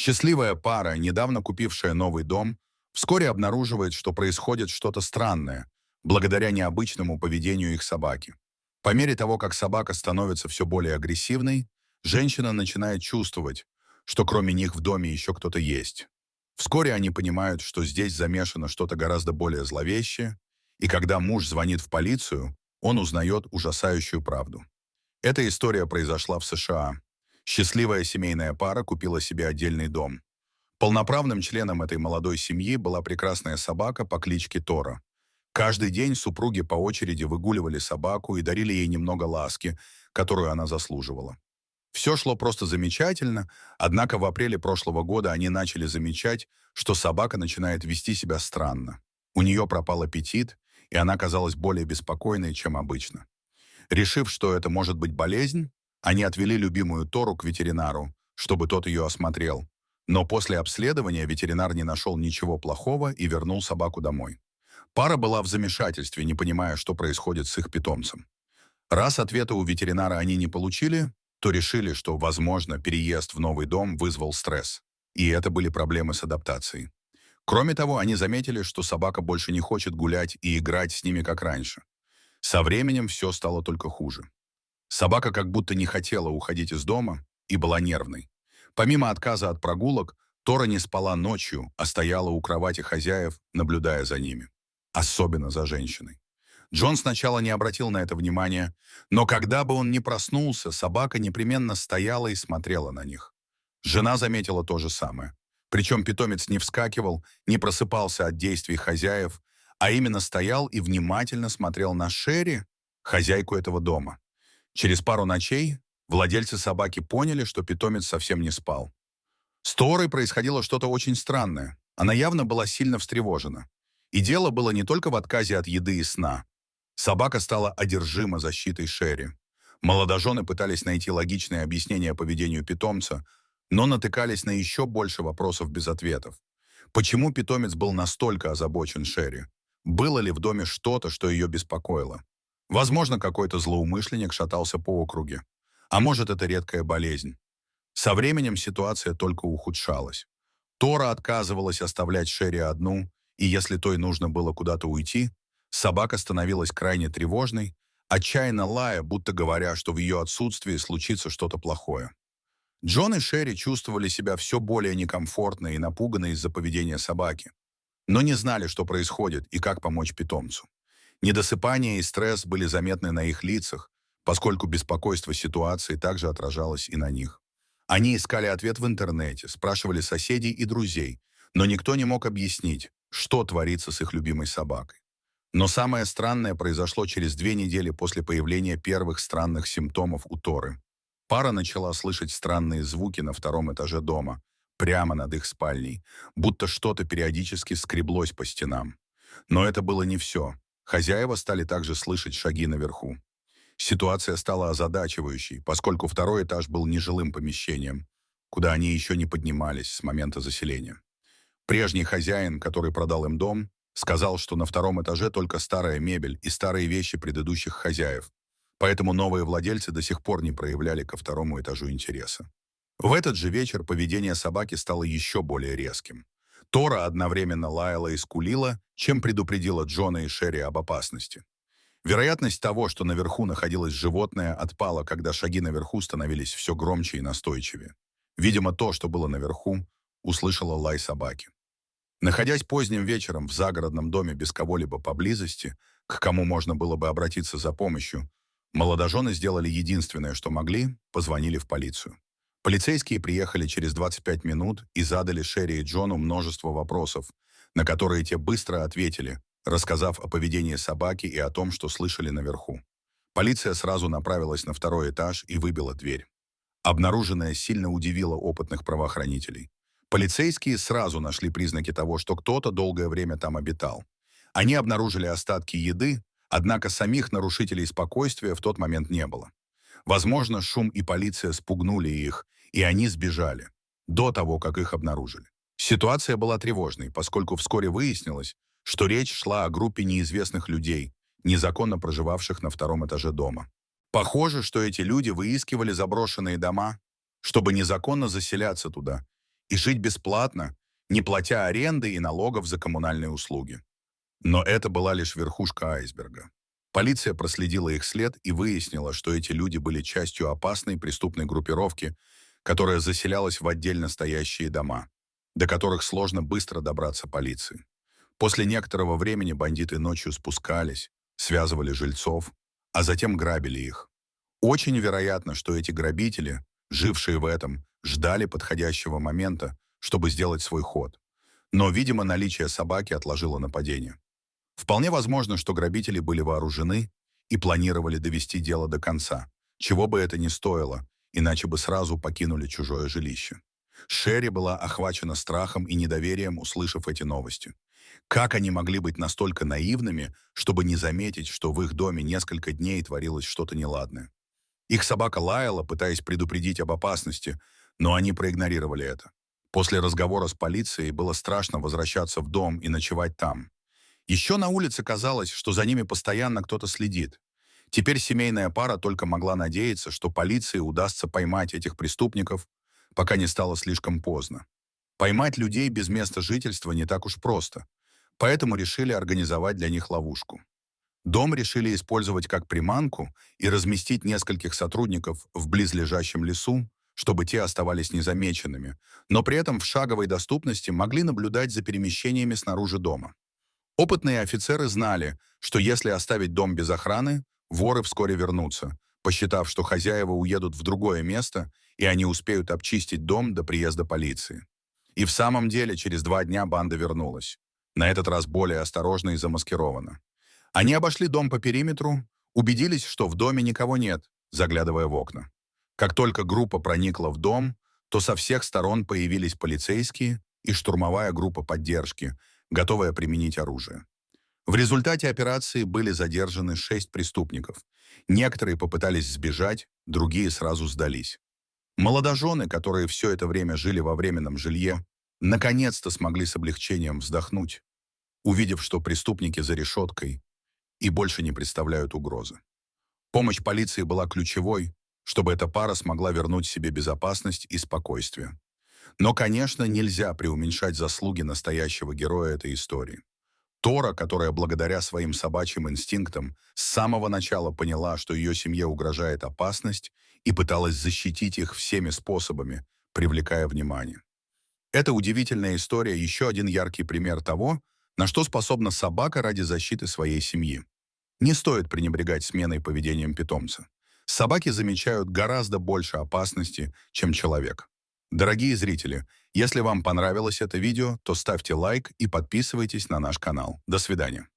Счастливая пара, недавно купившая новый дом, вскоре обнаруживает, что происходит что-то странное, благодаря необычному поведению их собаки. По мере того, как собака становится все более агрессивной, женщина начинает чувствовать, что кроме них в доме еще кто-то есть. Вскоре они понимают, что здесь замешано что-то гораздо более зловещее, и когда муж звонит в полицию, он узнает ужасающую правду. Эта история произошла в США. Счастливая семейная пара купила себе отдельный дом. Полноправным членом этой молодой семьи была прекрасная собака по кличке Тора. Каждый день супруги по очереди выгуливали собаку и дарили ей немного ласки, которую она заслуживала. Все шло просто замечательно, однако в апреле прошлого года они начали замечать, что собака начинает вести себя странно. У нее пропал аппетит, и она казалась более беспокойной, чем обычно. Решив, что это может быть болезнь, они отвели любимую Тору к ветеринару, чтобы тот ее осмотрел. Но после обследования ветеринар не нашел ничего плохого и вернул собаку домой. Пара была в замешательстве, не понимая, что происходит с их питомцем. Раз ответа у ветеринара они не получили, то решили, что, возможно, переезд в новый дом вызвал стресс. И это были проблемы с адаптацией. Кроме того, они заметили, что собака больше не хочет гулять и играть с ними, как раньше. Со временем все стало только хуже. Собака как будто не хотела уходить из дома и была нервной. Помимо отказа от прогулок, Тора не спала ночью, а стояла у кровати хозяев, наблюдая за ними. Особенно за женщиной. Джон сначала не обратил на это внимания, но когда бы он ни проснулся, собака непременно стояла и смотрела на них. Жена заметила то же самое. Причем питомец не вскакивал, не просыпался от действий хозяев, а именно стоял и внимательно смотрел на Шерри, хозяйку этого дома. Через пару ночей владельцы собаки поняли, что питомец совсем не спал. С Торой происходило что-то очень странное. Она явно была сильно встревожена. И дело было не только в отказе от еды и сна. Собака стала одержима защитой Шерри. Молодожены пытались найти логичное объяснение поведению питомца, но натыкались на еще больше вопросов без ответов. Почему питомец был настолько озабочен Шерри? Было ли в доме что-то, что ее беспокоило? Возможно, какой-то злоумышленник шатался по округе. А может, это редкая болезнь. Со временем ситуация только ухудшалась. Тора отказывалась оставлять Шерри одну, и если той нужно было куда-то уйти, собака становилась крайне тревожной, отчаянно лая, будто говоря, что в ее отсутствии случится что-то плохое. Джон и Шерри чувствовали себя все более некомфортно и напуганно из-за поведения собаки, но не знали, что происходит и как помочь питомцу. Недосыпание и стресс были заметны на их лицах, поскольку беспокойство ситуации также отражалось и на них. Они искали ответ в интернете, спрашивали соседей и друзей, но никто не мог объяснить, что творится с их любимой собакой. Но самое странное произошло через 2 недели после появления первых странных симптомов у Торы. Пара начала слышать странные звуки на втором этаже дома, прямо над их спальней, будто что-то периодически скреблось по стенам. Но это было не все. Хозяева стали также слышать шаги наверху. Ситуация стала озадачивающей, поскольку второй этаж был нежилым помещением, куда они еще не поднимались с момента заселения. Прежний хозяин, который продал им дом, сказал, что на втором этаже только старая мебель и старые вещи предыдущих хозяев, поэтому новые владельцы до сих пор не проявляли ко второму этажу интереса. В этот же вечер поведение собаки стало еще более резким. Тора одновременно лаяла и скулила, чем предупредила Джона и Шерри об опасности. Вероятность того, что наверху находилось животное, отпала, когда шаги наверху становились все громче и настойчивее. Видимо, то, что было наверху, услышала лай собаки. Находясь поздним вечером в загородном доме без кого-либо поблизости, к кому можно было бы обратиться за помощью, молодожены сделали единственное, что могли, позвонили в полицию. Полицейские приехали через 25 минут и задали Шерри и Джону множество вопросов, на которые те быстро ответили, рассказав о поведении собаки и о том, что слышали наверху. Полиция сразу направилась на второй этаж и выбила дверь. Обнаруженное сильно удивило опытных правоохранителей. Полицейские сразу нашли признаки того, что кто-то долгое время там обитал. Они обнаружили остатки еды, однако самих нарушителей спокойствия в тот момент не было. Возможно, шум и полиция спугнули их, и они сбежали, до того, как их обнаружили. Ситуация была тревожной, поскольку вскоре выяснилось, что речь шла о группе неизвестных людей, незаконно проживавших на втором этаже дома. Похоже, что эти люди выискивали заброшенные дома, чтобы незаконно заселяться туда, и жить бесплатно, не платя аренды и налогов за коммунальные услуги. Но это была лишь верхушка айсберга. Полиция проследила их след и выяснила, что эти люди были частью опасной преступной группировки, которая заселялась в отдельно стоящие дома, до которых сложно быстро добраться полиции. После некоторого времени бандиты ночью спускались, связывали жильцов, а затем грабили их. Очень вероятно, что эти грабители, жившие в этом, ждали подходящего момента, чтобы сделать свой ход. Но, видимо, наличие собаки отложило нападение. Вполне возможно, что грабители были вооружены и планировали довести дело до конца, чего бы это ни стоило, иначе бы сразу покинули чужое жилище. Шерри была охвачена страхом и недоверием, услышав эти новости. Как они могли быть настолько наивными, чтобы не заметить, что в их доме несколько дней творилось что-то неладное? Их собака лаяла, пытаясь предупредить об опасности, но они проигнорировали это. После разговора с полицией было страшно возвращаться в дом и ночевать там. Еще на улице казалось, что за ними постоянно кто-то следит. Теперь семейная пара только могла надеяться, что полиции удастся поймать этих преступников, пока не стало слишком поздно. Поймать людей без места жительства не так уж просто, поэтому решили организовать для них ловушку. Дом решили использовать как приманку и разместить нескольких сотрудников в близлежащем лесу, чтобы те оставались незамеченными, но при этом в шаговой доступности могли наблюдать за перемещениями снаружи дома. Опытные офицеры знали, что если оставить дом без охраны, воры вскоре вернутся, посчитав, что хозяева уедут в другое место, и они успеют обчистить дом до приезда полиции. И в самом деле через 2 дня банда вернулась. На этот раз более осторожно и замаскировано. Они обошли дом по периметру, убедились, что в доме никого нет, заглядывая в окна. Как только группа проникла в дом, то со всех сторон появились полицейские и штурмовая группа поддержки, готовая применить оружие. В результате операции были задержаны 6 преступников. Некоторые попытались сбежать, другие сразу сдались. Молодожены, которые все это время жили во временном жилье, наконец-то смогли с облегчением вздохнуть, увидев, что преступники за решеткой и больше не представляют угрозы. Помощь полиции была ключевой, чтобы эта пара смогла вернуть себе безопасность и спокойствие. Но, конечно, нельзя преуменьшать заслуги настоящего героя этой истории. Тора, которая благодаря своим собачьим инстинктам с самого начала поняла, что ее семье угрожает опасность, и пыталась защитить их всеми способами, привлекая внимание. Эта удивительная история – еще один яркий пример того, на что способна собака ради защиты своей семьи. Не стоит пренебрегать сменой поведением питомца. Собаки замечают гораздо больше опасности, чем человек. Дорогие зрители, если вам понравилось это видео, то ставьте лайк и подписывайтесь на наш канал. До свидания.